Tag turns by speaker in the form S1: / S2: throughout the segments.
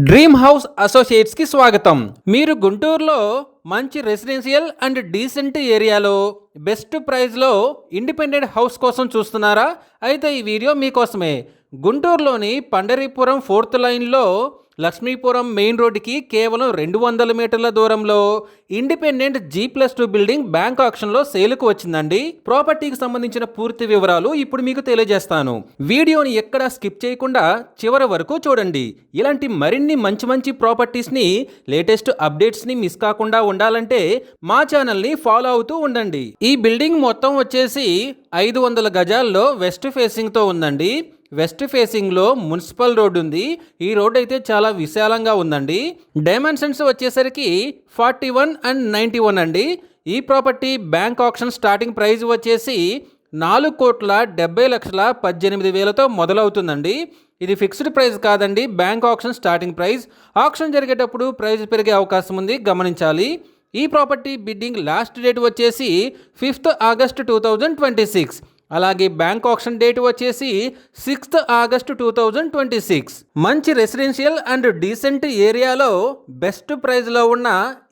S1: Dream house associates కి స్వాగతం. మీరు గుంటూరులో మంచి రెసిడెన్షియల్ అండ్ డీసెంట్ ఏరియాలో బెస్ట్ ప్రైస్లో ఇండిపెండెంట్ హౌస్ కోసం చూస్తున్నారా? అయితే ఈ వీడియో మీకోసమే. గుంటూరులోని పండరీపురం 4th లైన్లో లక్ష్మీపురం మెయిన్ రోడ్డుకి కేవలం 200 మీటర్ల దూరంలో ఇండిపెండెంట్ G+2 బిల్డింగ్ బ్యాంక్ ఆక్షన్లో సేలుకు వచ్చిందండి. ప్రాపర్టీకి సంబంధించిన పూర్తి వివరాలు ఇప్పుడు మీకు తెలియజేస్తాను. వీడియోని ఎక్కడా స్కిప్ చేయకుండా చివరి వరకు చూడండి. ఇలాంటి మరిన్ని మంచి ప్రాపర్టీస్ని, లేటెస్ట్ అప్డేట్స్ని మిస్ కాకుండా ఉండాలంటే మా ఛానల్ని ఫాలో అవుతూ ఉండండి. ఈ బిల్డింగ్ మొత్తం వచ్చేసి 500 గజాల్లో వెస్ట్ ఫేసింగ్తో ఉందండి. వెస్ట్ ఫేసింగ్లో మున్సిపల్ రోడ్ ఉంది. ఈ రోడ్ అయితే చాలా విశాలంగా ఉందండి. డైమెన్షన్స్ వచ్చేసరికి 41 and 91 అండి. ఈ property bank auction starting price వచ్చేసి 4,70,18,000తో మొదలవుతుందండి. ఇది ఫిక్స్డ్ ప్రైస్ కాదండి, బ్యాంక్ ఆక్షన్ స్టార్టింగ్ ప్రైస్. ఆక్షన్ జరిగేటప్పుడు ప్రైస్ పెరిగే అవకాశం ఉంది, గమనించాలి. ఈ ప్రాపర్టీ బిడ్డింగ్ లాస్ట్ డేట్ వచ్చేసి 5th August 2026. అలాగే బ్యాంక్ ఆక్షన్ డేట్ వచ్చేసి 6th August 2026. మంచి రెసిడెన్షియల్ అండ్ డీసెంట్ ఏరియాలో బెస్ట్ ప్రైస్లో ఉన్న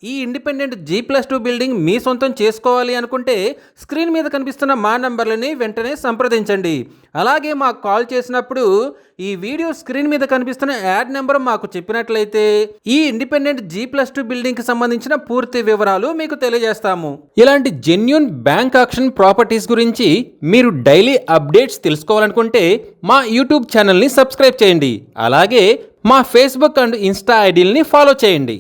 S1: ఈ ఇండిపెండెంట్ G+2 బిల్డింగ్ మీ సొంతం చేసుకోవాలి అనుకుంటే స్క్రీన్ మీద కనిపిస్తున్న మా నంబర్లని వెంటనే సంప్రదించండి. అలాగే మాకు కాల్ చేసినప్పుడు ఈ వీడియో స్క్రీన్ మీద కనిపిస్తున్న యాడ్ నెంబర్ మాకు చెప్పినట్లయితే ఈ ఇండిపెండెంట్ G+2 బిల్డింగ్కి సంబంధించిన పూర్తి వివరాలు మీకు తెలియజేస్తాము. ఇలాంటి జెన్యూన్ బ్యాంక్ ఆక్షన్ ప్రాపర్టీస్ గురించి మీరు డైలీ అప్డేట్స్ తెలుసుకోవాలనుకుంటే మా యూట్యూబ్ ఛానల్ని సబ్స్క్రైబ్ చేయండి. అలాగే మా ఫేస్బుక్ అండ్ ఇన్స్టా ఐడీలని ఫాలో చేయండి.